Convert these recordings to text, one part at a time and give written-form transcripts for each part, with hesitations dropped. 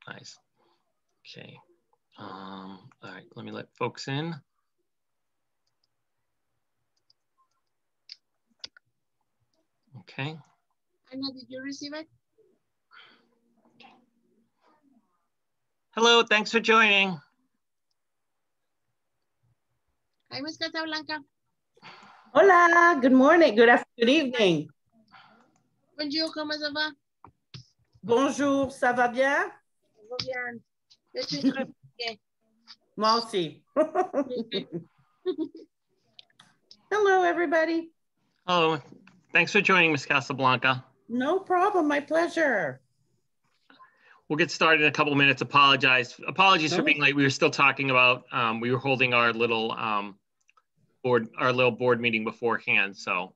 Nice. Okay. All right, let me let folks in. Okay. Anna, did you receive it? Hello, thanks for joining. Hi, Miss Casablanca. Hola, good morning, good evening. Bonjour, comment ça va? Bonjour, ça va bien? Ça va bien. Je suis très bien. Moi aussi. Hello, everybody. Oh, thanks for joining, Ms. Casablanca. No problem, my pleasure. We'll get started in a couple of minutes. Apologies for being late. We were still talking about, we were holding our little board meeting beforehand, so.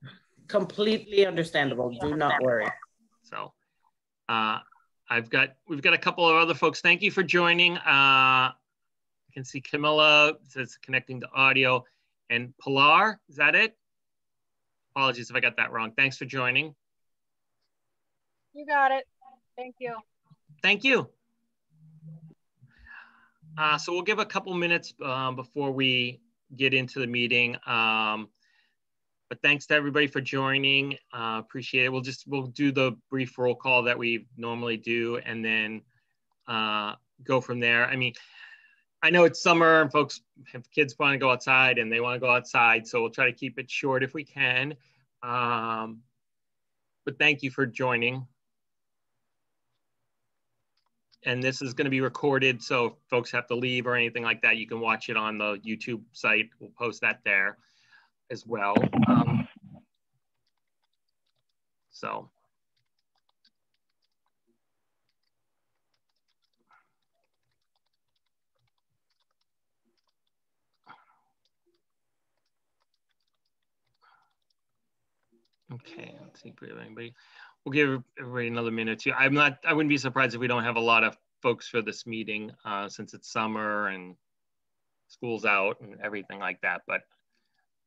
Completely understandable, do not worry. So we've got a couple of other folks. Thank you for joining. I can see Camilla says connecting to audio, and Pilar, is that it? Apologies if I got that wrong. Thanks for joining. You got it. Thank you. Thank you. So we'll give a couple minutes before we get into the meeting. But thanks to everybody for joining. Appreciate it. We'll do the brief roll call that we normally do, and then go from there. I mean, I know it's summer and folks have kids want to go outside and they want to go outside, so we'll try to keep it short if we can. But thank you for joining. And this is going to be recorded, so if folks have to leave or anything like that, you can watch it on the YouTube site. We'll post that there as well. So. Okay, let's see if we have anybody. We'll give everybody another minute too. I wouldn't be surprised if we don't have a lot of folks for this meeting since it's summer and school's out and everything like that. But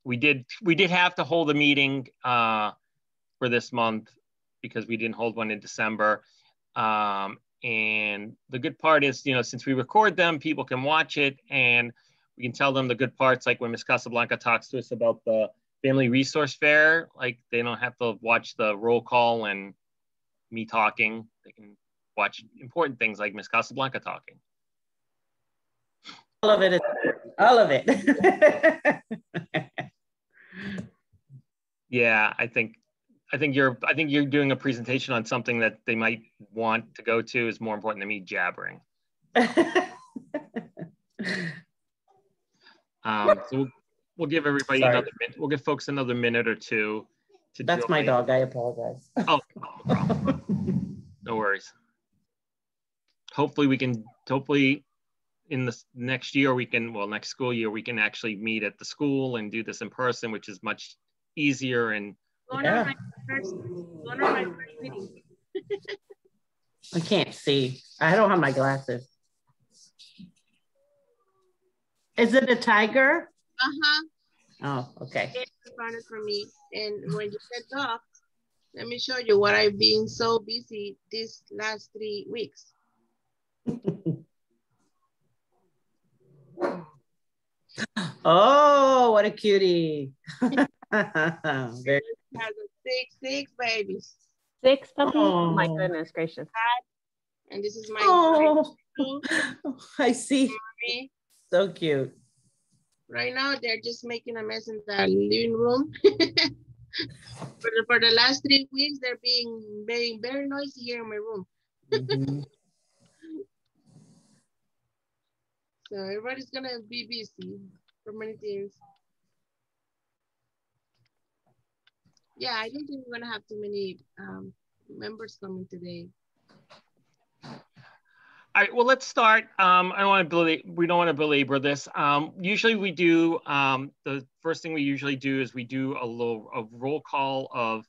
we did have to hold a meeting for this month because we didn't hold one in December. And the good part is, since we record them, people can watch it and we can tell them the good parts, like when Ms. Casablanca talks to us about the Family Resource Fair, like they don't have to watch the roll call and me talking. They can watch important things like Ms. Casablanca talking. All of it. Yeah, I think you're doing a presentation on something that they might want to go to is more important than me jabbering. So we'll give everybody another minute. We'll give folks another minute or two to That's join. my dog. I apologize. Oh, no problem. No worries. Hopefully in the next year next school year, we can actually meet at the school and do this in person, which is much easier and. Yeah. I can't see. I don't have my glasses. Is it a tiger? Uh-huh. Oh, okay. It's funny for me. And when you said dog, let me show you what I've been so busy these last 3 weeks. Oh, what a cutie. Very has six babies. 6 puppies? Oh my goodness gracious. And this is my I see. So cute. Right now, they're just making a mess in the living room. for the last 3 weeks, they're being very noisy here in my room. Mm-hmm. So everybody's gonna be busy for many things. Yeah, I don't think we're gonna have too many members coming today. All right, well, let's start. We don't want to belabor this. Usually we do, the first thing we usually do is we do a roll call of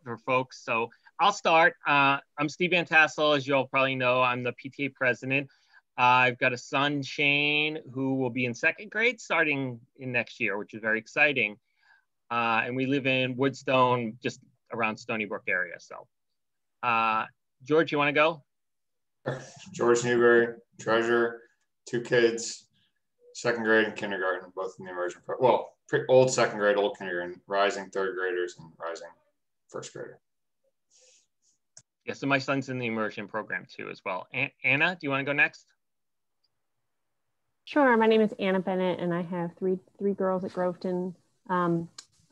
for folks. So I'll start. I'm Steve Van Tassel, as you all probably know. I'm the PTA president. I've got a son, Shane, who will be in 2nd grade starting in next year, which is very exciting. And we live in Woodstone, just around Stony Brook area. So George, you want to go? George Newberry, treasurer, 2 kids, 2nd grade and kindergarten, both in the immersion program. Well, old 2nd grade, old kindergarten, rising 3rd graders and rising 1st grader. Yeah, so my son's in the immersion program too as well. Anna, do you want to go next? Sure. My name is Anna Bennett, and I have three girls at Groveton.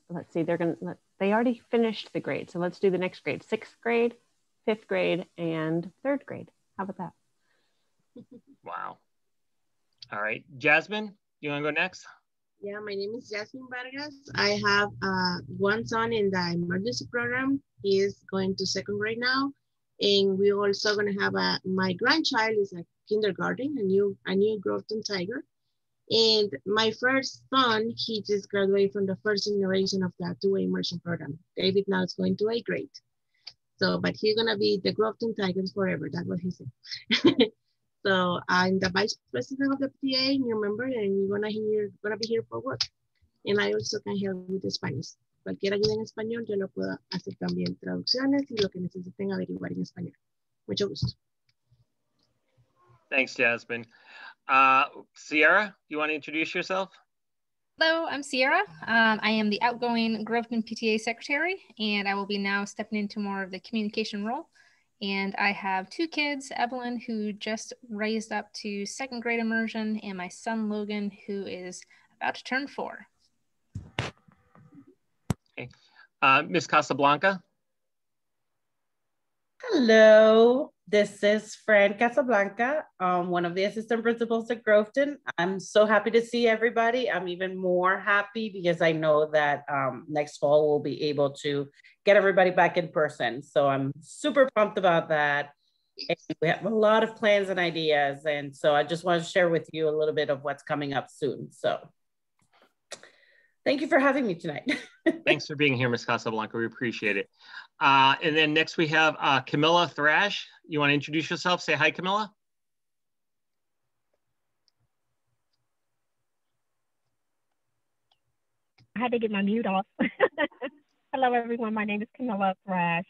Let's see, they already finished the grade, so let's do the next grade: 6th grade, 5th grade, and 3rd grade. How about that? Wow. All right, Jasmine, you want to go next? Yeah, my name is Jasmine Vargas. I have one son in the emergency program. He is going to 2nd grade now. And we're also gonna have my grandchild is a kindergarten, a new Groveton Tiger. And my first son, he just graduated from the first generation of the 2A immersion program. David now is going to 8th grade. So, but he's gonna be the Groveton Tigers forever. That's what he said. So I'm the vice president of the PTA, new member, and we're gonna be here for work. And I also can help with the Spanish. Cualquier ayuda en español, yo lo puedo hacer también traducciones y lo que necesiten averiguar en español. Mucho gusto. Thanks, Jasmine. Sierra, you want to introduce yourself? Hello, I'm Sierra. I am the outgoing Groveton PTA secretary, and I will be now stepping into more of the communication role. And I have 2 kids, Evelyn, who just raised up to 2nd grade immersion, and my son, Logan, who is about to turn 4. Okay. Ms. Casablanca? Hello, this is Fran Casablanca, one of the assistant principals at Groveton. I'm so happy to see everybody. I'm even more happy because I know that next fall we'll be able to get everybody back in person. So I'm super pumped about that. And we have a lot of plans and ideas. And so I just want to share with you a little bit of what's coming up soon. So thank you for having me tonight. Thanks for being here, Ms. Casablanca. We appreciate it. And then next we have Camilla Thrash. You want to introduce yourself? Say hi, Camilla. I had to get my mute off. Hello, everyone. My name is Camilla Thrash.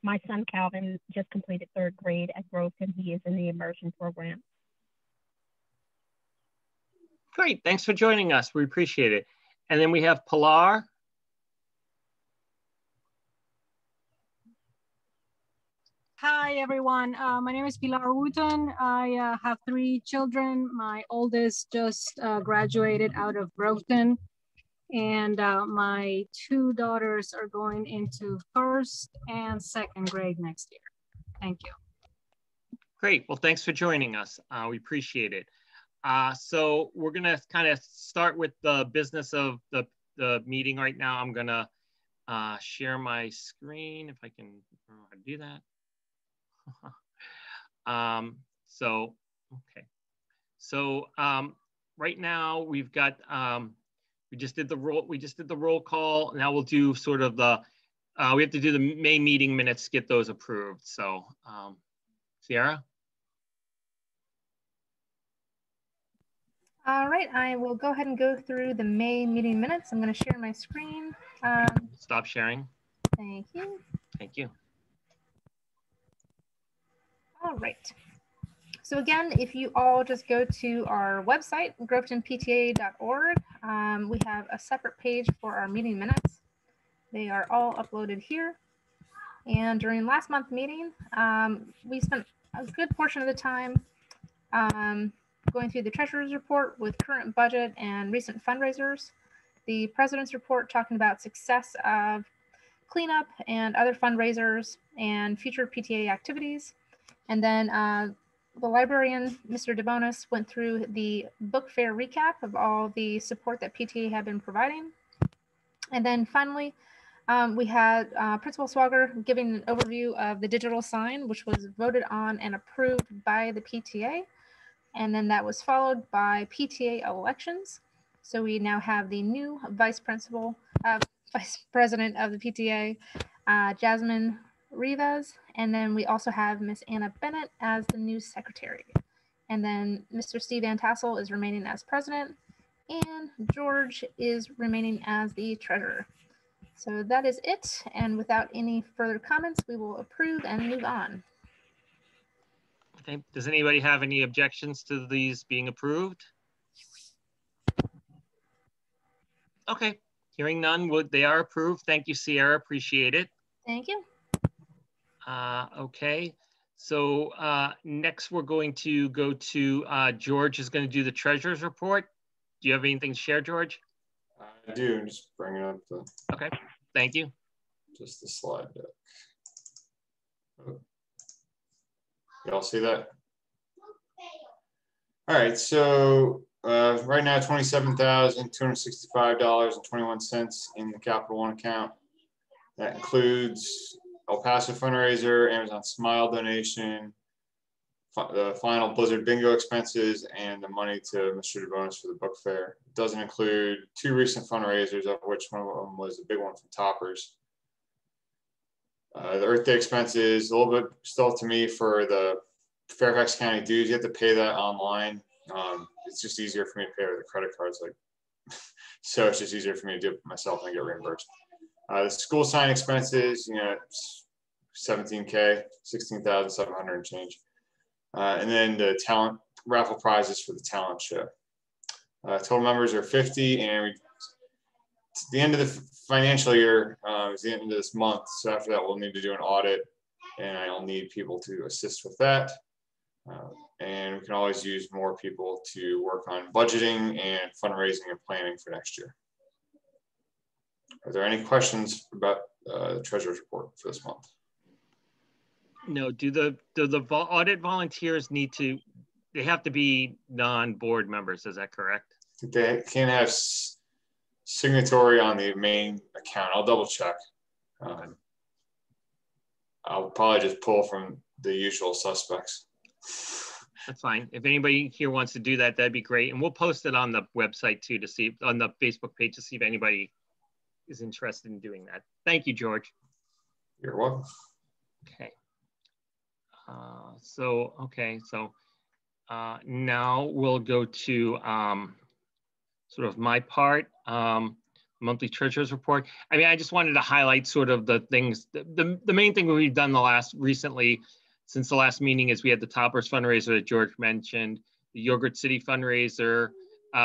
My son, Calvin, just completed 3rd grade at Groveton. He is in the immersion program. Great. Thanks for joining us. We appreciate it. And then we have Pilar. Hi, everyone. My name is Pilar Wooten. I have 3 children. My oldest just graduated out of Groveton, and my 2 daughters are going into 1st and 2nd grade next year. Thank you. Great. Well, thanks for joining us. We appreciate it. So we're going to kind of start with the business of the meeting right now. I'm going to share my screen if I can remember how to do that. So right now we've got we just did the roll call. Now we'll do sort of the we have to do the May meeting minutes, get those approved. So Sierra. All right, I will go ahead and go through the May meeting minutes. I'm going to share my screen. Stop sharing. Thank you. Thank you. All right. So again, if you all just go to our website, grovetonpta.org, we have a separate page for our meeting minutes. They are all uploaded here. And during last month's meeting, we spent a good portion of the time going through the treasurer's report with current budget and recent fundraisers, the president's report talking about success of cleanup and other fundraisers and future PTA activities. And then the librarian, Mr. DeBonis, went through the book fair recap of all the support that PTA had been providing. And then finally, we had Principal Swager giving an overview of the digital sign, which was voted on and approved by the PTA. And then that was followed by PTA elections. So we now have the new vice president of the PTA, Jasmine Rivas, and then we also have Miss Anna Bennett as the new secretary. And then Mr. Steve Van Tassel is remaining as president, and George is remaining as the treasurer. So that is it, and without any further comments, we will approve and move on. Okay, does anybody have any objections to these being approved? Okay, hearing none, they are approved. Thank you, Sierra, appreciate it. Thank you. Okay, so next we're going to go to George is going to do the treasurer's report. Do you have anything to share, George? I do, just bringing up the. Okay, thank you. Just the slide deck. Oh. Y'all see that? All right, so right now, $27,265.21 in the Capital One account. That includes El Paso fundraiser, Amazon Smile donation, the final Blizzard bingo expenses, and the money to Mr. DeBonis for the book fair. It doesn't include 2 recent fundraisers, of which one of them was the big one from Toppers. The Earth Day expenses, a little bit still to me for the Fairfax County dues. You have to pay that online. It's just easier for me to pay with the credit cards, like so. It's just easier for me to do it myself and get reimbursed. The school sign expenses, you know, $17K, $16,700 and change. And then the talent raffle prizes for the talent show. Total members are 50, and it's the end of the financial year. It's the end of this month, so after that, we'll need to do an audit, and I'll need people to assist with that. And we can always use more people to work on budgeting and fundraising and planning for next year. Are there any questions about the treasurer's report for this month? No. Do the audit volunteers need to? They have to be non-board members. Is that correct? They can have signatory on the main account. I'll double check. I'll probably just pull from the usual suspects. That's fine. If anybody here wants to do that, that'd be great. And we'll post it on the website too, to see on the Facebook page to see if anybody is interested in doing that. Thank you, George. You're welcome. Okay. So now we'll go to sort of my part, monthly treasurer's report. I mean, I just wanted to highlight sort of the things, the main thing we've done recently since the last meeting is we had the Toppers fundraiser that George mentioned, the Yogurt City fundraiser.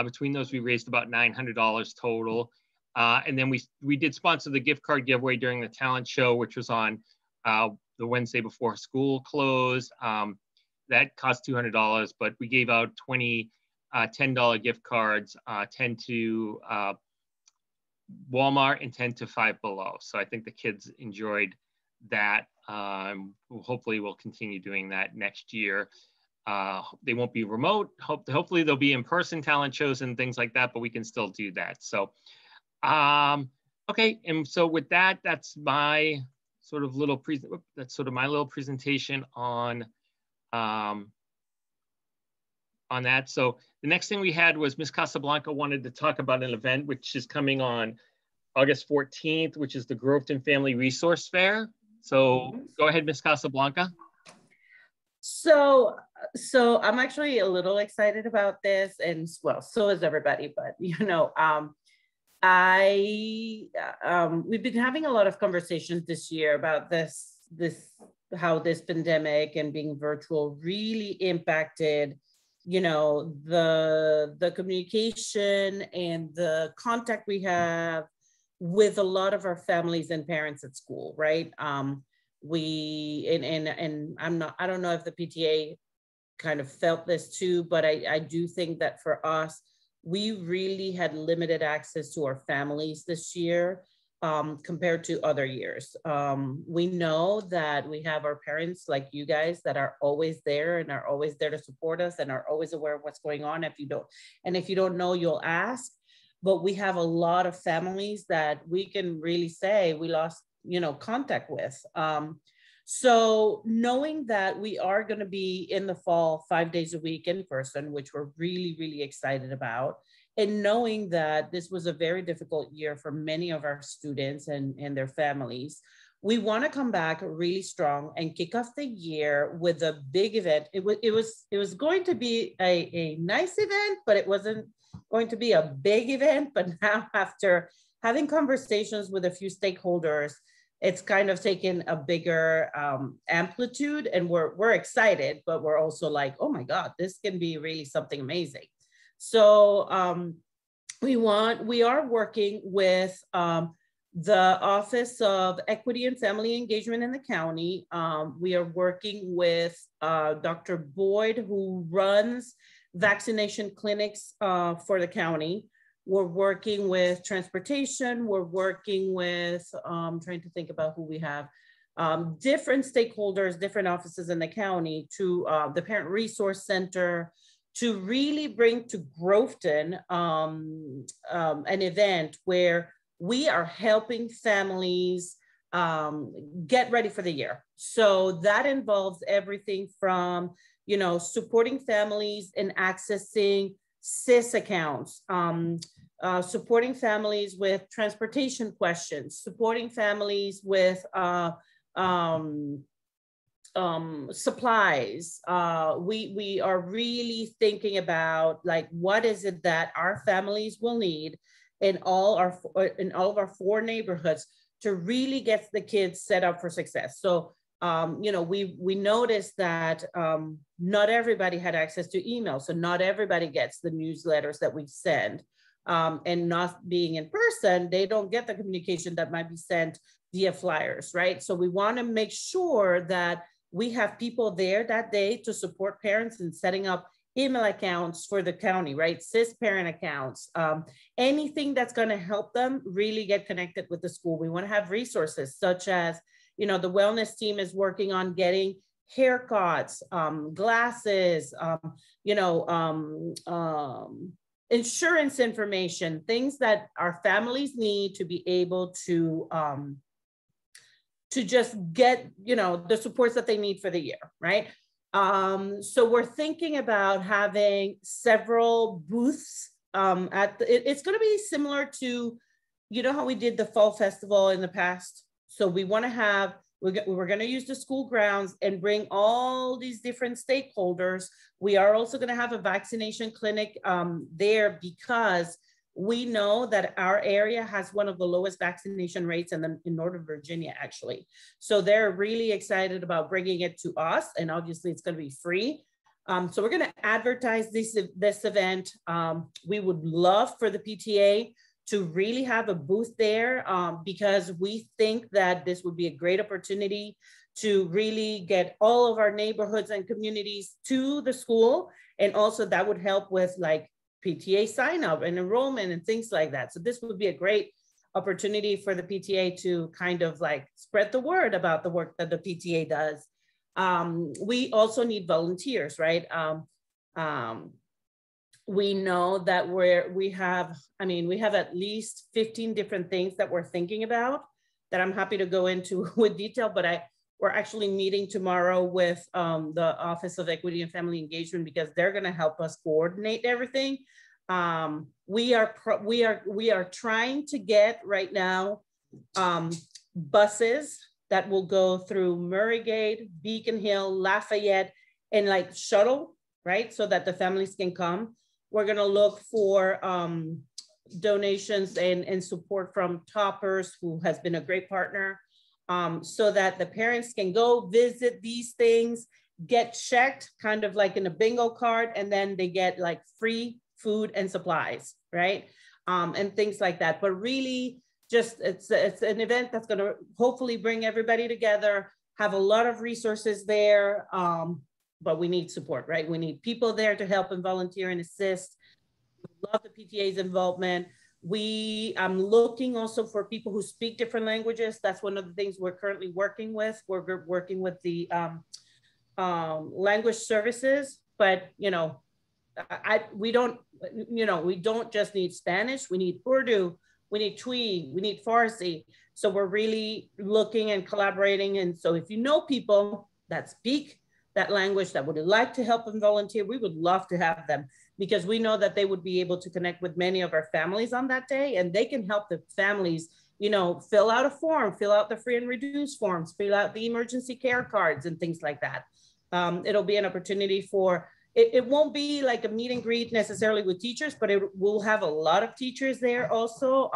Between those, we raised about $900 total. And then we did sponsor the gift card giveaway during the talent show, which was on the Wednesday before school closed. That cost $200, but we gave out 20 $10 gift cards, 10 to Walmart and 10 to Five Below. So I think the kids enjoyed that. Hopefully we'll continue doing that next year. They won't be remote. Hopefully they'll be in-person talent shows and things like that, but we can still do that. So, okay. And so with that, that's my sort of little presentation on that. So the next thing we had was Ms. Casablanca wanted to talk about an event which is coming on August 14th, which is the Groveton Family Resource Fair. So go ahead, Ms. Casablanca. So I'm actually a little excited about this, and well, so is everybody, but you know, we've been having a lot of conversations this year about how this pandemic and being virtual really impacted, you know, the communication and the contact we have with a lot of our families and parents at school, right? I don't know if the PTA kind of felt this too, but I do think that for us, we really had limited access to our families this year compared to other years. We know that we have our parents like you guys that are always there and are always there to support us and are always aware of what's going on. If you don't know, you'll ask. But we have a lot of families that we can really say we lost, you know, contact with. So knowing that we are going to be in the fall 5 days a week in person, which we're really, really excited about, and knowing that this was a very difficult year for many of our students and their families, we want to come back really strong and kick off the year with a big event. It was going to be a nice event, but it wasn't going to be a big event. But now, after having conversations with a few stakeholders it's kind of taken a bigger amplitude, and we're excited, but we're also like, oh my God, this can be really something amazing. So we are working with the Office of Equity and Family Engagement in the county. We are working with Dr. Boyd, who runs vaccination clinics for the county. We're working with transportation. We're working with, trying to think about who we have, different stakeholders, different offices in the county, to the Parent Resource Center, to really bring to Groveton an event where we are helping families get ready for the year. So that involves everything from, you know, supporting families in accessing SIS accounts, supporting families with transportation questions, supporting families with supplies. We are really thinking about, like, what is it that our families will need in all of our 4 neighborhoods to really get the kids set up for success. So you know, we noticed that not everybody had access to email. So not everybody gets the newsletters that we send. And not being in person, they don't get the communication that might be sent via flyers, right? So we want to make sure that we have people there that day to support parents in setting up email accounts for the county, right? SIS parent accounts, anything that's going to help them really get connected with the school. We want to have resources such as, you know, the wellness team is working on getting haircuts, glasses, you know, insurance information, things that our families need to be able to just get, you know, the supports that they need for the year, right? So we're thinking about having several booths it's going to be similar to, you know, how we did the fall festival in the past. So we want to have, we're going to use the school grounds and bring all these different stakeholders. We are also going to have a vaccination clinic there, because we know that our area has one of the lowest vaccination rates in Northern Virginia, actually. So they're really excited about bringing it to us, and obviously it's going to be free. So we're going to advertise this event. We would love for the PTA to really have a booth there, because we think that this would be a great opportunity to really get all of our neighborhoods and communities to the school. And also that would help with, like, PTA sign up and enrollment and things like that. So this would be a great opportunity for the PTA to kind of like spread the word about the work that the PTA does. We also need volunteers, right? We know that we have at least 15 different things that we're thinking about that I'm happy to go into with detail, but we're actually meeting tomorrow with the Office of Equity and Family Engagement, because they're going to help us coordinate everything. We are trying to get right now buses that will go through Murraygate, Beacon Hill, Lafayette, and like shuttle, right? So that the families can come. We're going to look for donations and support from Toppers, who has been a great partner, so that the parents can go visit these things, get checked kind of like in a bingo card, and then they get like free food and supplies, right? And things like that. But really, just it's an event that's going to hopefully bring everybody together, have a lot of resources there, but we need support, right? We need people there to help and volunteer and assist. We love the PTA's involvement. I'm looking also for people who speak different languages. That's one of the things we're currently working with. We're working with the language services, but we don't just need Spanish. We need Urdu, we need Twi, we need Farsi. So we're really looking and collaborating. And so if you know people that speak that language that would like to help and volunteer, we would love to have them, because we know that they would be able to connect with many of our families on that day, and they can help the families, fill out a form, fill out the free and reduced forms, fill out the emergency care cards and things like that. It'll be an opportunity for, it won't be like a meet and greet necessarily with teachers, but it will have a lot of teachers there also.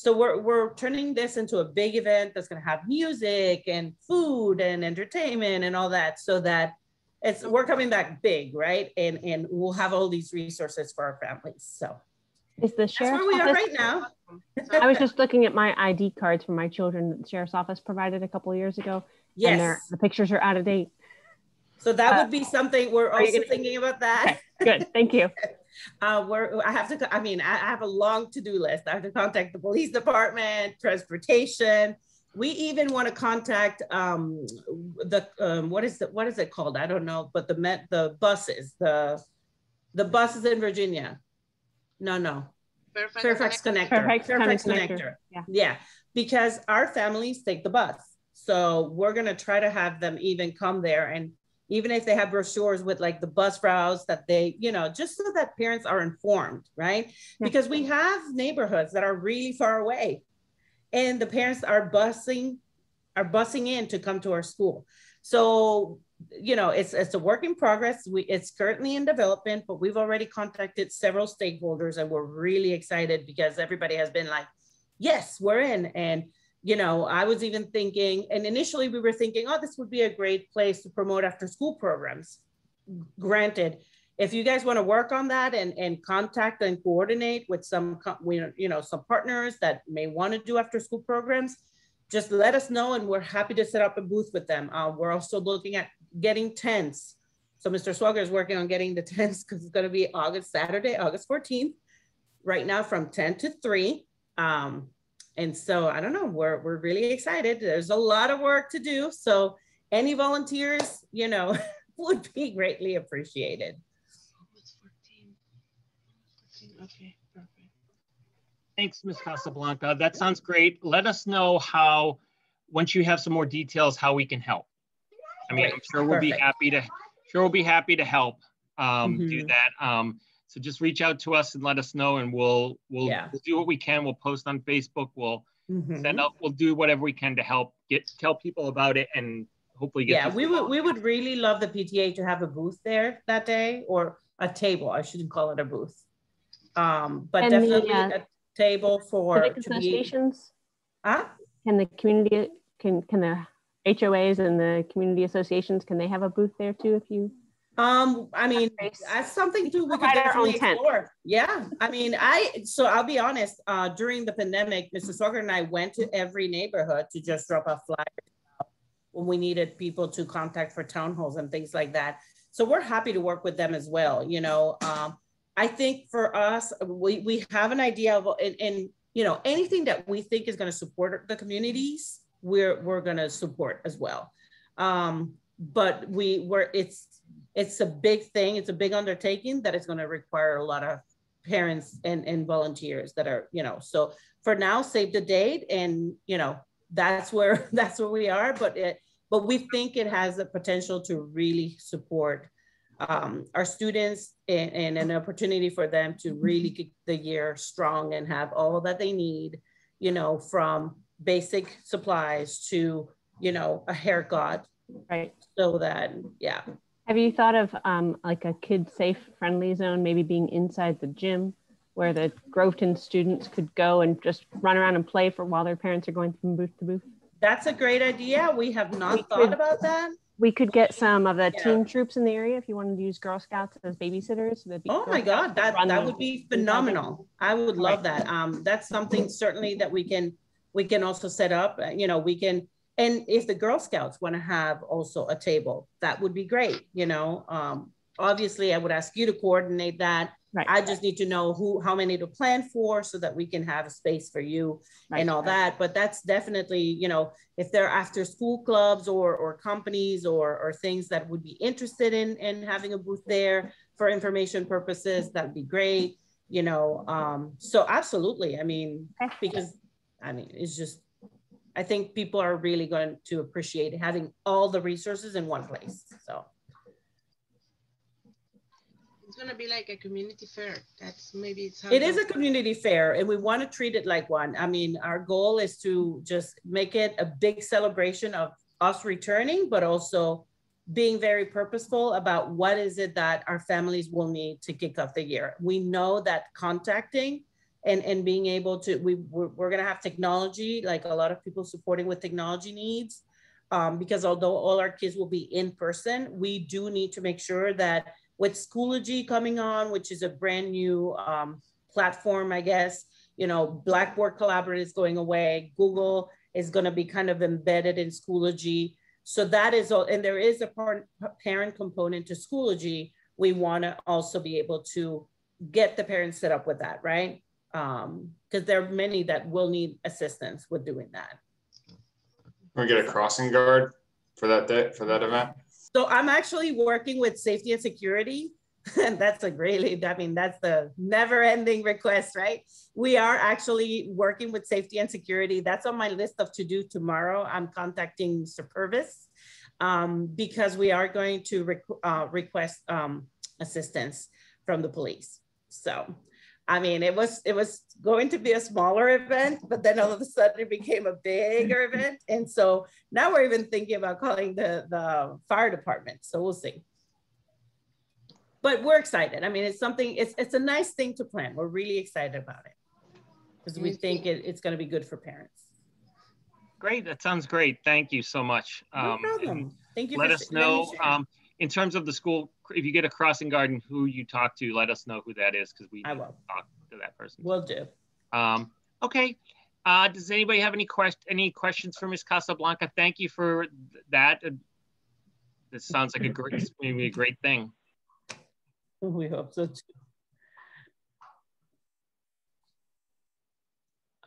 So we're turning this into a big event that's going to have music and food and entertainment and all that, so that we're coming back big, right? And we'll have all these resources for our families. So is the sheriff's that's where we are office right now. I was just looking at my ID cards for my children that the sheriff's office provided a couple of years ago. Yes. And the pictures are out of date. So that would be something we're also thinking about that. Okay, good, thank you. I have a long to-do list. I have to contact the police department, transportation. We even want to contact what is it called? I don't know, but the buses, the buses in Virginia. No. Fairfax Connector. Fairfax Connector. Yeah, because our families take the bus. So we're gonna try to have them even come there, and even if they have brochures with like the bus routes that they, just so that parents are informed, right? Because we have neighborhoods that are really far away, and the parents are busing in to come to our school. So, it's a work in progress. It's currently in development, but we've already contacted several stakeholders, and we're really excited because everybody has been like, yes, we're in. And, I was even thinking, and initially we were thinking, oh, this would be a great place to promote after school programs. Granted, if you guys want to work on that and contact and coordinate with some partners that may want to do after school programs, just let us know, and we're happy to set up a booth with them. We're also looking at getting tents. So Mr. Swagger is working on getting the tents, because it's going to be Saturday, August 14th, right now from 10 to 3. And so I don't know, we're really excited. There's a lot of work to do. So any volunteers, would be greatly appreciated. Okay, perfect. Thanks, Ms. Casablanca. That sounds great. Let us know once you have some more details, how we can help. I mean, I'm sure we'll be happy to help do that. So just reach out to us and let us know, and we'll do what we can. We'll post on Facebook. We'll send out. We'll do whatever we can to help tell people about it, and hopefully get. Yeah, we would really love the PTA to have a booth there that day, or a table. I shouldn't call it a booth, but and definitely a table for associations. Can the community can the HOAs and the community associations, can they have a booth there too? If you I mean, that's something too we could definitely explore. Yeah, I mean, I'll be honest, during the pandemic, Mr. Swagger and I went to every neighborhood to just drop off flyers when we needed people to contact for town halls and things like that. So we're happy to work with them as well. I think for us, we have an idea of, and anything that we think is going to support the communities, we're going to support as well. But it's a big thing. It's a big undertaking that is going to require a lot of parents and volunteers that are, so for now, save the date, and, that's where we are. But we think it has the potential to really support our students and an opportunity for them to really get the year strong and have all that they need, from basic supplies to, a haircut. Right. So that, yeah. Have you thought of like a kid safe friendly zone, maybe being inside the gym, where the Groveton students could go and just run around and play while their parents are going from booth to booth? That's a great idea. We have not thought about that. We could get some of the teen troops in the area if you wanted to use Girl Scouts as babysitters. Oh my God, that would be phenomenal. I would love that. That's something certainly that we can also set up. We can. And if the Girl Scouts want to have also a table, that would be great. Obviously I would ask you to coordinate that. Right. I just need to know how many to plan for, so that we can have a space for you and all that. But that's definitely, if there are after school clubs or companies or things that would be interested in having a booth there for information purposes, that'd be great. So absolutely. I mean, because it's just, I think people are really going to appreciate having all the resources in one place. So it's going to be like a community fair. It is a community fair, and we want to treat it like one. I mean, our goal is to just make it a big celebration of us returning, but also being very purposeful about what is it that our families will need to kick off the year. We know that contacting and being able to, we're going to have technology, like a lot of people supporting with technology needs. Because although all our kids will be in person, we do need to make sure that with Schoology coming on, which is a brand new platform, I guess, you know, Blackboard Collaborate is going away. Google is going to be kind of embedded in Schoology. So that is all, and there is a parent component to Schoology. We want to also be able to get the parents set up with that, right? Because there are many that will need assistance with doing that. We get a crossing guard for that day, for that event. So I'm actually working with safety and security. And that's a great, I mean, that's the never ending request, right? We are actually working with safety and security. That's on my list of to do tomorrow. I'm contacting Mr. Purvis because we are going to request assistance from the police. So, I mean, it was going to be a smaller event, but then all of a sudden it became a bigger event. And so now we're even thinking about calling the fire department. So we'll see. But we're excited. I mean, it's something, it's a nice thing to plan. We're really excited about it because we think it's going to be good for parents. Great. That sounds great. Thank you so much. No problem. Thank you. Let us know in terms of the school, if you get a crossing guard and who you talk to, let us know who that is because we will talk to that person. Will do. Okay. Does anybody have any questions for Ms. Casablanca? Thank you for that. This sounds like maybe a great thing. We hope so too.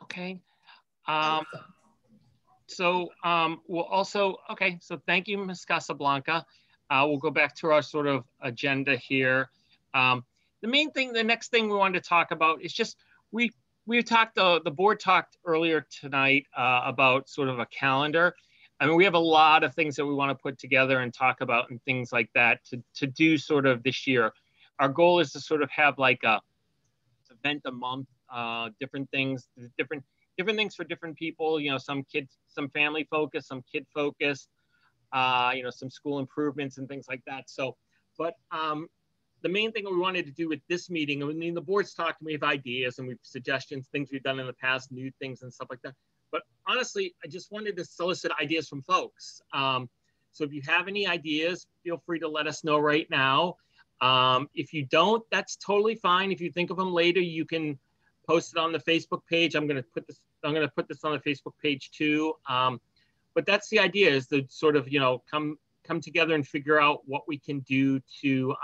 Okay. We'll also, okay, so thank you, Ms. Casablanca. We'll go back to our sort of agenda here. The next thing we wanted to talk about is just, the board talked earlier tonight about sort of a calendar. I mean, we have a lot of things that we want to put together and talk about and things like that to do sort of this year. Our goal is to sort of have like a event a month, different things for different people, you know, some kids, some family focused, some kid focused, you know, some school improvements and things like that. So, but the main thing we wanted to do with this meeting, I mean, the board's talked, we have ideas and we've suggestions, things we've done in the past, new things and stuff like that. But honestly, I just wanted to solicit ideas from folks. So if you have any ideas, feel free to let us know right now. If you don't, that's totally fine. If you think of them later, you can post it on the Facebook page. I'm going to put this on the Facebook page too. But that's the idea, is to sort of, you know, come together and figure out what we can do to,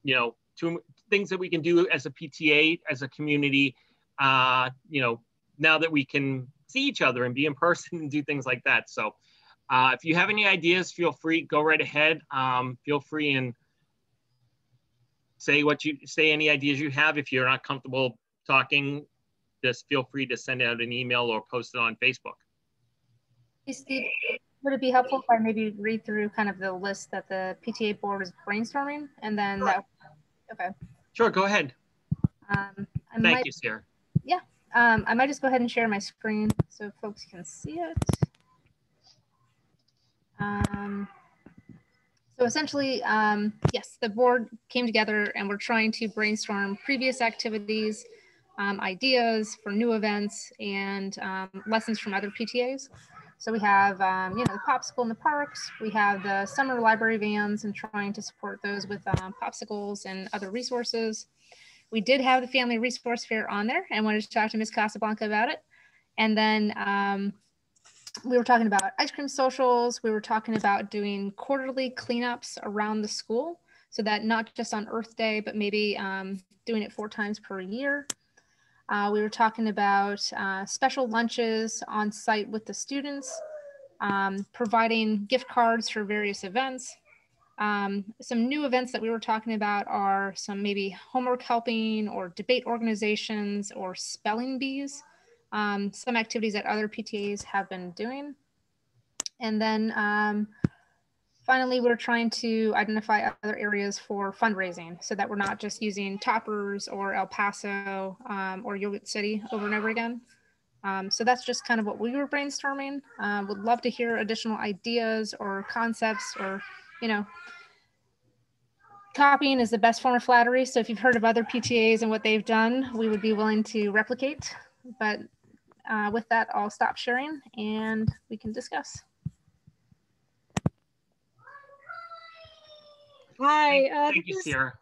you know, to things that we can do as a PTA, as a community, you know, now that we can see each other and be in person and do things like that. So if you have any ideas, feel free, go right ahead. Feel free and say any ideas you have. If you're not comfortable talking, just feel free to send out an email or post it on Facebook. Hey, Steve, would it be helpful if I maybe read through kind of the list that the PTA board is brainstorming, and then okay. Sure, go ahead. Thank you, Sarah. Yeah, I might just go ahead and share my screen so folks can see it. So essentially, yes, the board came together and we're trying to brainstorm previous activities, ideas for new events, and lessons from other PTAs. So we have, you know, the popsicle in the parks. We have the summer library vans and trying to support those with popsicles and other resources. We did have the family resource fair on there and wanted to talk to Ms. Casablanca about it. And then we were talking about ice cream socials. We were talking about doing quarterly cleanups around the school, so that not just on Earth Day, but maybe doing it 4 times per year. We were talking about special lunches on site with the students, providing gift cards for various events. Some new events that we were talking about are some maybe homework helping or debate organizations or spelling bees, some activities that other PTAs have been doing. And then finally, we're trying to identify other areas for fundraising so that we're not just using Toppers or El Paso or Yogurt City over and over again. So that's just kind of what we were brainstorming. Would love to hear additional ideas or concepts or, you know, copying is the best form of flattery. So if you've heard of other PTAs and what they've done, we would be willing to replicate. But with that, I'll stop sharing and we can discuss. Hi. Thank you, Sierra.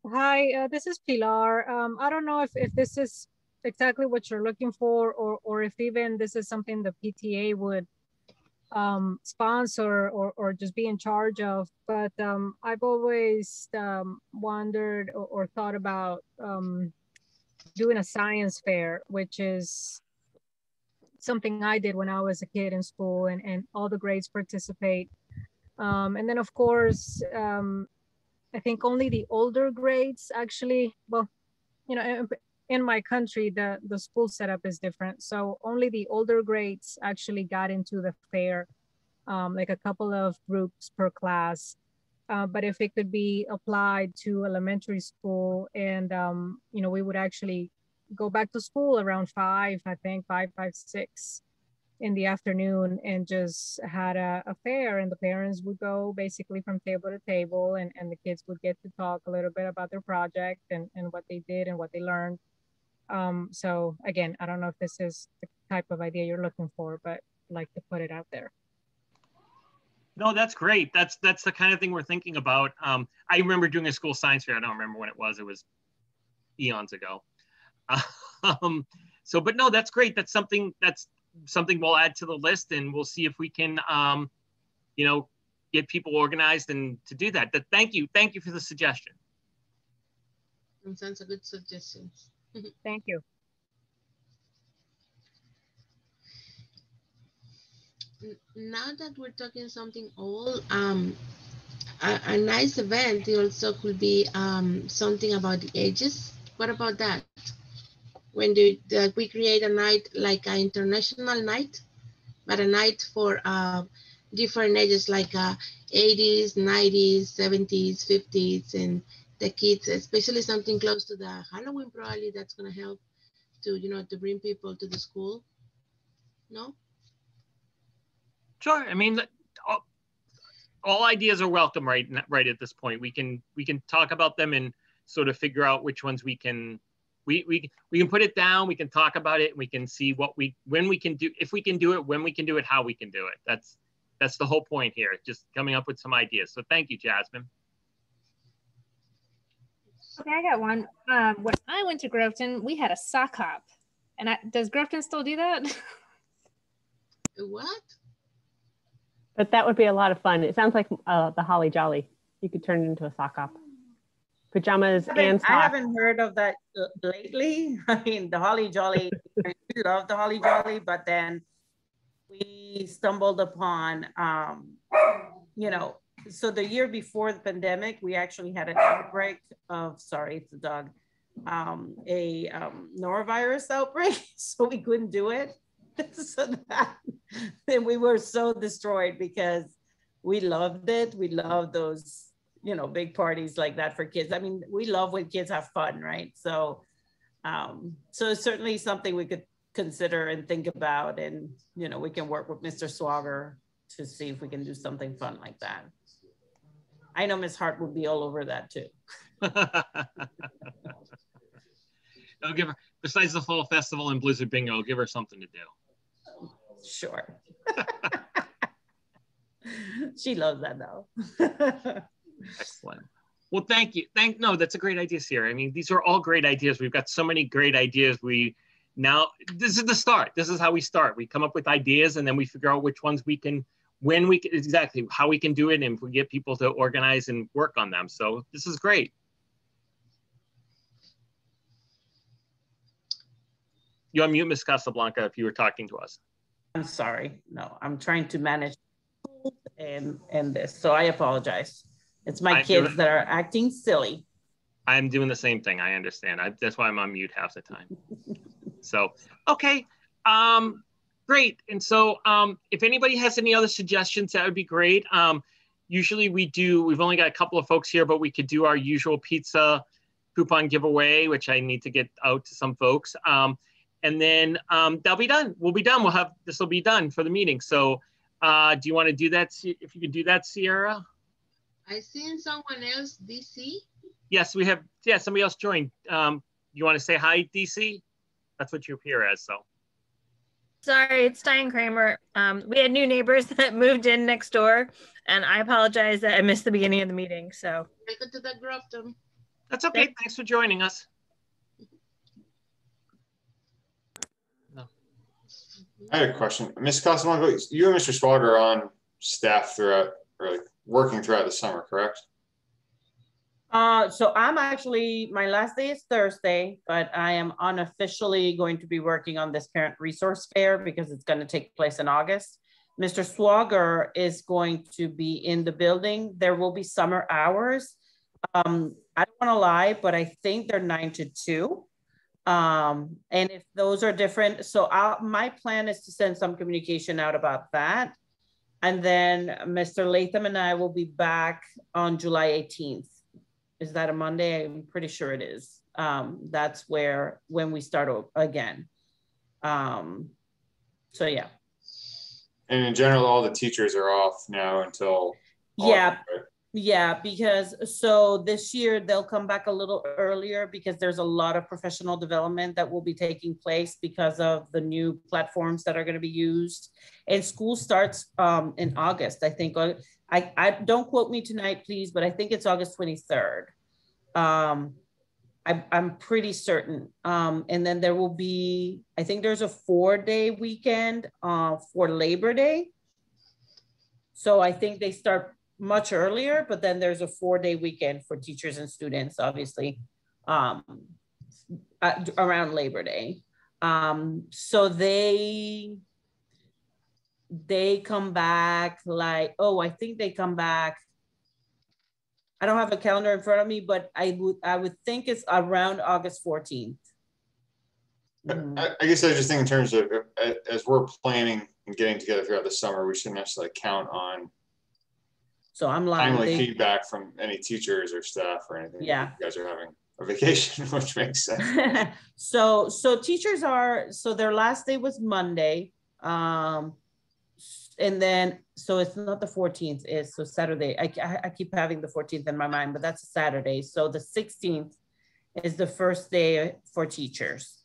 Hi, this is Pilar. I don't know if this is exactly what you're looking for, or if even this is something the PTA would sponsor or just be in charge of. But I've always wondered or thought about doing a science fair, which is something I did when I was a kid in school, and all the grades participate. And then of course, I think only the older grades actually, well, you know, in my country, the school setup is different. So only the older grades actually got into the fair, like a couple of groups per class. But if it could be applied to elementary school, and, you know, we would actually go back to school around 5, I think 5, 6 in the afternoon, and just had a fair, and the parents would go basically from table to table, and the kids would get to talk a little bit about their project and what they did and what they learned. So again, I don't know if this is the type of idea you're looking for, but I'd like to put it out there. No, that's great. That's the kind of thing we're thinking about. I remember doing a school science fair. I don't remember when it was. It was eons ago. So, but no, that's great. That's something we'll add to the list, and we'll see if we can, you know, get people organized and to do that. But thank you for the suggestion. That sounds a good suggestion. Thank you. Now that we're talking something old, a nice event also could be something about the ages. What about that? When we create a night, like an international night, but a night for different ages, like 80s, 90s, 70s, 50s, and the kids, especially something close to the Halloween, probably that's going to help to, you know, to bring people to the school. No? Sure. I mean, all ideas are welcome right at this point. We can talk about them and sort of figure out which ones we can put it down. We can talk about it. And we can see when we can do, if we can do it, when we can do it, how we can do it. That's the whole point here. Just coming up with some ideas. So thank you, Jasmine. Okay, I got one. When I went to Groveton, we had a sock hop. And does Groveton still do that? What? But that would be a lot of fun. It sounds like the Holly Jolly. You could turn it into a sock hop. Pajamas and socks. I haven't heard of that lately. I mean, the Holly Jolly, I love the Holly Jolly, but then we stumbled upon, you know, so the year before the pandemic, we actually had an outbreak of, sorry, it's a dog, a norovirus outbreak, so we couldn't do it. So then we were so destroyed because we loved it. We love those, you know, big parties like that for kids. I mean, we love when kids have fun, right? So, so it's certainly something we could consider and think about, and, you know, we can work with Mr. Swagger to see if we can do something fun like that. I know Ms. Hart would be all over that too. I'll give her, besides the fall festival and Blizzard Bingo, I'll give her something to do. Sure. She loves that though. Excellent. Well, thank you. No, that's a great idea, Sierra. I mean, these are all great ideas. We've got so many great ideas. This is the start. This is how we start. We come up with ideas, and then we figure out which ones we can, when we can, exactly how we can do it, and if we get people to organize and work on them. So this is great. You're on mute, Ms. Casablanca, if you were talking to us. I'm sorry. No, I'm trying to manage and this, so I apologize. It's my kids that are acting silly. I'm doing the same thing. I understand. That's why I'm on mute half the time. So, okay. Great. And so if anybody has any other suggestions, that would be great. Usually we've only got a couple of folks here, but we could do our usual pizza coupon giveaway, which I need to get out to some folks. And then that'll be done. We'll be done. This will be done for the meeting. So do you want to do that? If you could do that, Sierra? I seen someone else, DC. Yes, we have, yeah, somebody else joined. You want to say hi, DC? That's what you appear as, so. Sorry, it's Diane Kramer. We had new neighbors that moved in next door, and I apologize that I missed the beginning of the meeting, so. Welcome to the Groveton. That's okay, thanks for joining us. No. I had a question. Ms. Casablanca, you and Mr. Swager are on staff throughout, or like working throughout the summer, correct? So I'm actually, my last day is Thursday, but I am unofficially going to be working on this parent resource fair because it's going to take place in August. Mr. Swager is going to be in the building. There will be summer hours. I don't want to lie, but I think they're 9 to 2. And if those are different, so my plan is to send some communication out about that. And then Mr. Latham and I will be back on July 18th. Is that a Monday? I'm pretty sure it is. That's when we start again. So yeah. And in general, all the teachers are off now until yeah. August, right? Yeah, because so this year they'll come back a little earlier because there's a lot of professional development that will be taking place because of the new platforms that are going to be used. And school starts in August, I think. I don't quote me tonight, please, but I think it's August 23rd. I'm pretty certain. And then there will be, I think there's a 4-day weekend for Labor Day. So I think they start much earlier, but then there's a 4-day weekend for teachers and students, obviously, around Labor Day. So they come back like, I think they come back. I don't have a calendar in front of me, but I would think it's around August 14th. I guess I was just thinking in terms of, as we're planning and getting together throughout the summer, we shouldn't necessarily count on so I'm lying. Timely feedback from any teachers or staff or anything. Yeah. You guys are having a vacation, which makes sense. So teachers so their last day was Monday. And then, so it's not the 14th, it's so Saturday. I keep having the 14th in my mind, but that's a Saturday. So the 16th is the first day for teachers.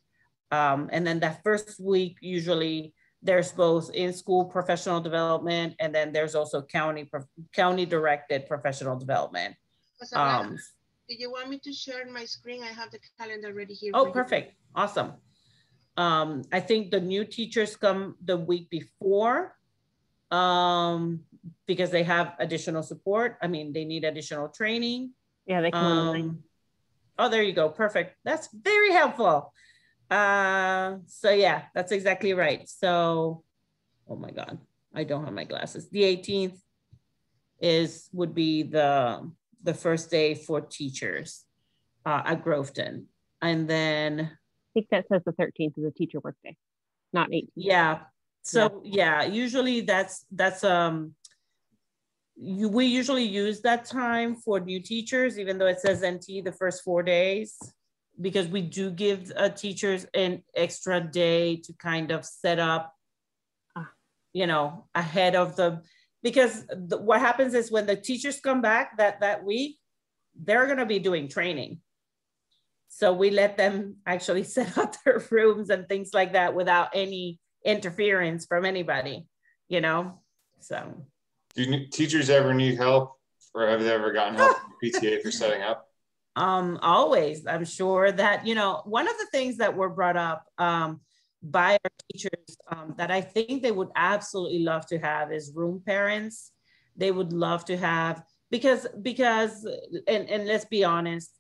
And then that first week, usually there's both in-school professional development, and then there's also county-directed professional development. Do you want me to share my screen? I have the calendar ready here. Oh, perfect. Awesome. I think the new teachers come the week before because they have additional support. I mean, they need additional training. Yeah, they come oh, there you go. Perfect. That's very helpful. So yeah, that's exactly right. So, oh my God, I don't have my glasses. The 18th would be the first day for teachers at Groveton. And then I think that says the 13th is a teacher workday, not 18th. Yeah. So yeah, usually we usually use that time for new teachers, even though it says NT the first 4 days, because we do give teachers an extra day to kind of set up, ahead of because what happens is when the teachers come back that week, they're going to be doing training. So we let them actually set up their rooms and things like that without any interference from anybody, so. Do teachers ever need help, or have they ever gotten help from the PTA for setting up? Always. I'm sure that, one of the things that were brought up by our teachers that I think they would absolutely love to have is room parents. They would love to have, because and let's be honest,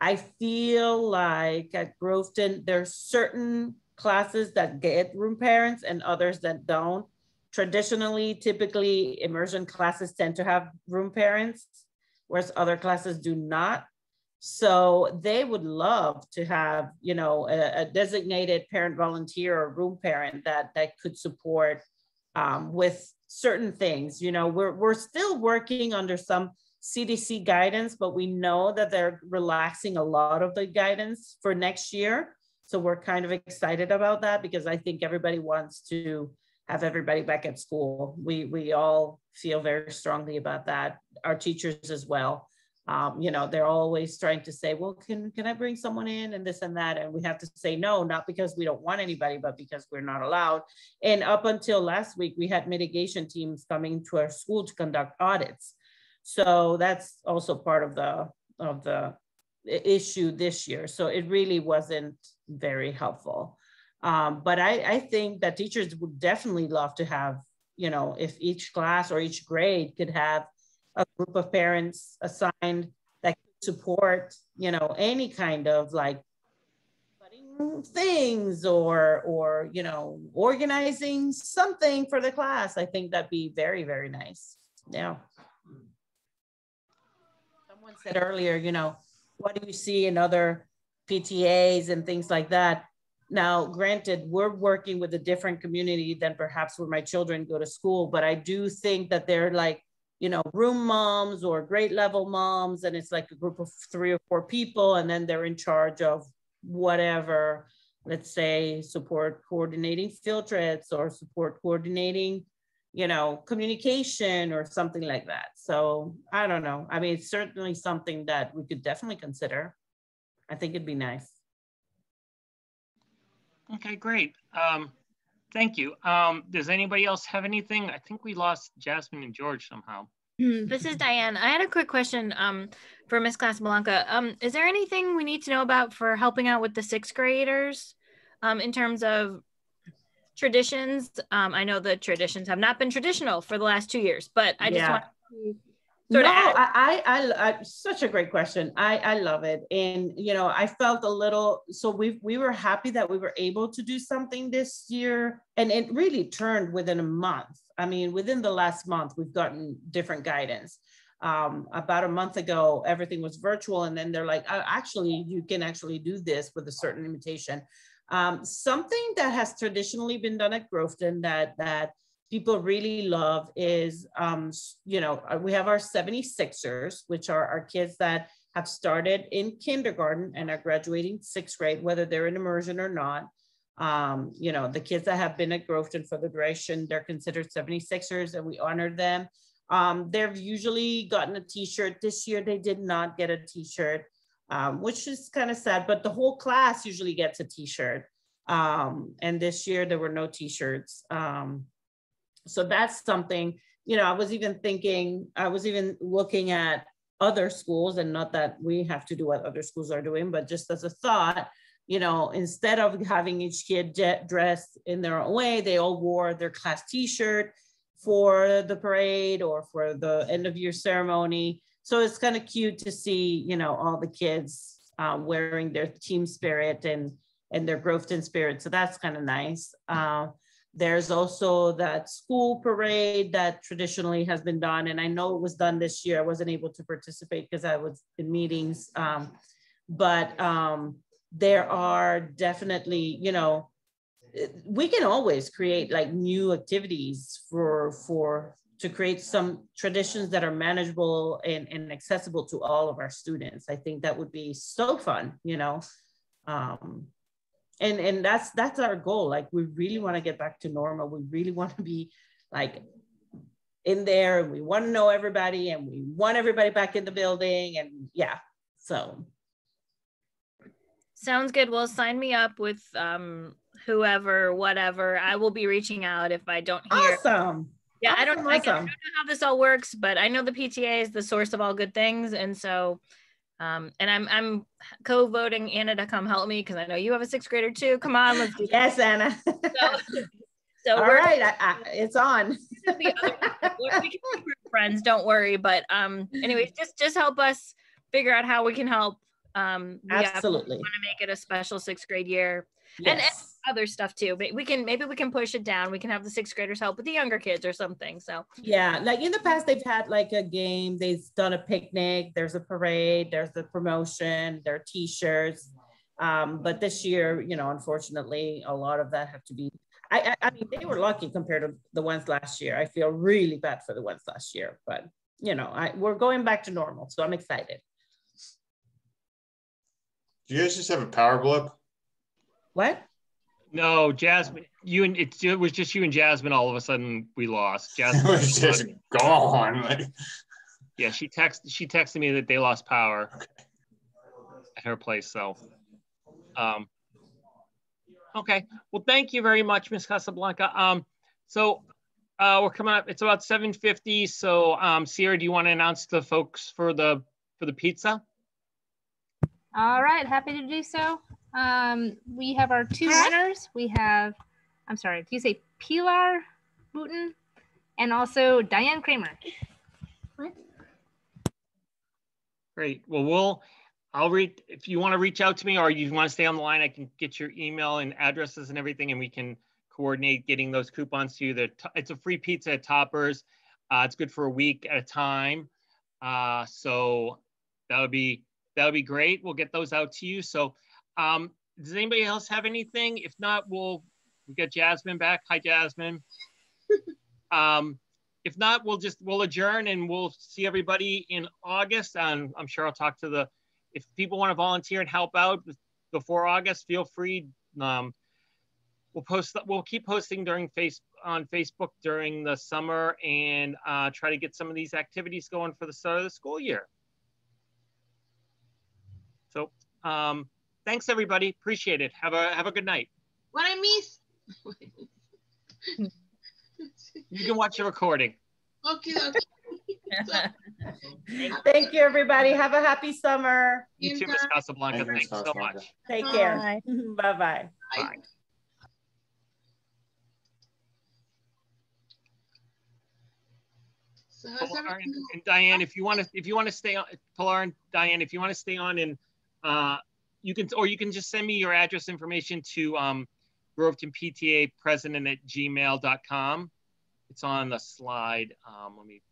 I feel like at Groveton, there's certain classes that get room parents and others that don't. Traditionally, typically, immersion classes tend to have room parents, whereas other classes do not. So they would love to have, a designated parent volunteer or room parent that could support with certain things. We're still working under some CDC guidance, but we know that they're relaxing a lot of the guidance for next year. So we're kind of excited about that because I think everybody wants to have everybody back at school. We all feel very strongly about that. Our teachers as well. You know, they're always trying to say, well, can I bring someone in and this and that? And we have to say no, not because we don't want anybody, but because we're not allowed. And up until last week, we had mitigation teams coming to our school to conduct audits. So that's also part of the issue this year. So it really wasn't very helpful. But I think that teachers would definitely love to have, you know, if each class or each grade could have a group of parents assigned that could support, you know, any kind of like putting things or, you know, organizing something for the class. I think that'd be very, very nice. Yeah. Someone said earlier, you know, what do you see in other PTAs and things like that? Now, granted, we're working with a different community than perhaps where my children go to school, but I do think that they're like, you know, room moms or grade level moms, and it's like a group of 3 or 4 people, and then they're in charge of whatever, let's say, support coordinating field trips or support coordinating, you know, communication or something like that. So I don't know. I mean, it's certainly something that we could definitely consider. I think it'd be nice. Okay, great. Thank you. Does anybody else have anything? I think we lost Jasmine and George somehow. This is Diane. I had a quick question for Miss Casablanca. Is there anything we need to know about for helping out with the 6th graders in terms of traditions? I know the traditions have not been traditional for the last 2 years, but I just want to sort of I such a great question. I love it. And, you know, I felt a little, so we were happy that we were able to do something this year, and it really turned within a month. I mean, within the last month, we've gotten different guidance. About a month ago, everything was virtual. And then they're like, actually, you can actually do this with a certain limitation. Something that has traditionally been done at Groveton that people really love is, you know, we have our 76ers, which are our kids that have started in kindergarten and are graduating 6th grade, whether they're in immersion or not. You know, the kids that have been at Groveton for the duration, they're considered 76ers, and we honor them. They've usually gotten a t-shirt. This year, they did not get a t-shirt, which is kind of sad, but the whole class usually gets a t-shirt. And this year there were no t-shirts. So that's something, you know, I was even looking at other schools, and not that we have to do what other schools are doing, but just as a thought, you know, instead of having each kid dressed in their own way, they all wore their class t-shirt for the parade or for the end of year ceremony. So it's kind of cute to see, you know, all the kids wearing their team spirit and their Groveton spirit. So that's kind of nice. There's also that school parade that traditionally has been done. And I know it was done this year. I wasn't able to participate because I was in meetings. But there are definitely, you know, we can always create like new activities to create some traditions that are manageable and accessible to all of our students. I think that would be so fun, you know. And that's our goal. Like, we really want to get back to normal. We really want to be like in there, and we want to know everybody, and we want everybody back in the building. And yeah, so. Sounds good. Well, sign me up with whoever, whatever. I will be reaching out if I don't hear. Awesome. Yeah, awesome, I don't know how this all works, but I know the PTA is the source of all good things. And so, and I'm co-voting Anna to come help me, because I know you have a 6th grader too. Come on, let's do yes, Anna. So all right, it's on. We can be friends, don't worry. But anyways, just help us figure out how we can help. Absolutely. We want to make it a special 6th grade year. Yes. And other stuff too, but maybe we can push it down. We can have the 6th graders help with the younger kids or something. So yeah, like in the past, they've had like a game, they've done a picnic, there's a parade, there's the promotion, there are t-shirts. But this year, you know, unfortunately, a lot of that have to be, I mean, they were lucky compared to the ones last year. I feel really bad for the ones last year, but you know, we're going back to normal, so I'm excited. Do you guys just have a power blip? What? No, Jasmine, it was just you and Jasmine. All of a sudden, we lost. It Jasmine was just gone. Like, yeah, she texted me that they lost power at her place. So, okay. Well, thank you very much, Ms. Casablanca. So we're coming up. It's about 7:50. So, Sierra, do you want to announce the folks for the pizza? All right, happy to do so. We have our two winners. We have, I'm sorry, do you say Pilar Booten and also Diane Kramer? What? Great. Well, I'll read, if you want to reach out to me or you want to stay on the line, I can get your email and addresses and everything, and we can coordinate getting those coupons to you. It's a free pizza at Toppers. It's good for a week at a time. So that would be great. We'll get those out to you. So does anybody else have anything? If not, we got Jasmine back. Hi, Jasmine. If not, we'll adjourn and we'll see everybody in August. And I'm sure I'll talk to if people want to volunteer and help out before August, feel free. We'll keep posting on Facebook during the summer and try to get some of these activities going for the start of the school year. So thanks everybody, appreciate it. Have a good night. What I miss? You can watch the recording. Okay. Thank you, everybody. Have a happy summer. You too, Ms. Casablanca. Thanks so much. Take care. Bye-bye. Bye. So Pilar and Diane, if you want to stay on, Pilar and Diane, if you want to stay on, and you can just send me your address information to Groveton PTA president@gmail.com. It's on the slide. Let me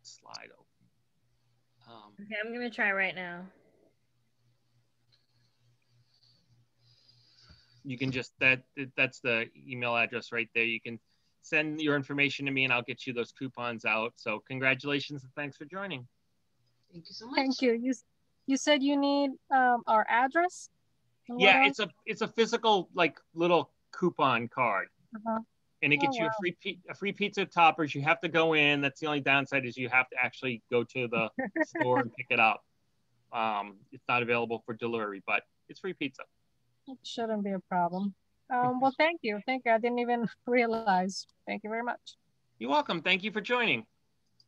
slide open. Okay, I'm gonna try right now. You can just that's the email address right there. You can send your information to me and I'll get you those coupons out. So congratulations and thanks for joining. Thank you so much. Thank you. You said you need our address? Yeah, it's a physical like little coupon card. And it gets you a free pizza at Toppers. You have to go in. That's the only downside is you have to actually go to the store and pick it up. It's not available for delivery, but it's free pizza. It shouldn't be a problem. Well, thank you. Thank you. I didn't even realize. Thank you very much. You're welcome. Thank you for joining.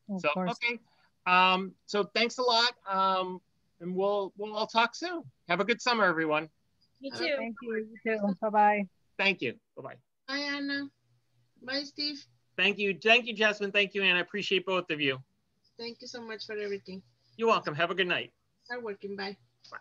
Of so, course. okay. So thanks a lot. And we'll all talk soon. Have a good summer, everyone. You too. Thank you. You too. Bye-bye. Thank you. Bye-bye. Bye, Anna. Bye, Steve. Thank you. Thank you, Jasmine. Thank you, Anna. I appreciate both of you. Thank you so much for everything. You're welcome. Have a good night. Start working. Bye. Bye.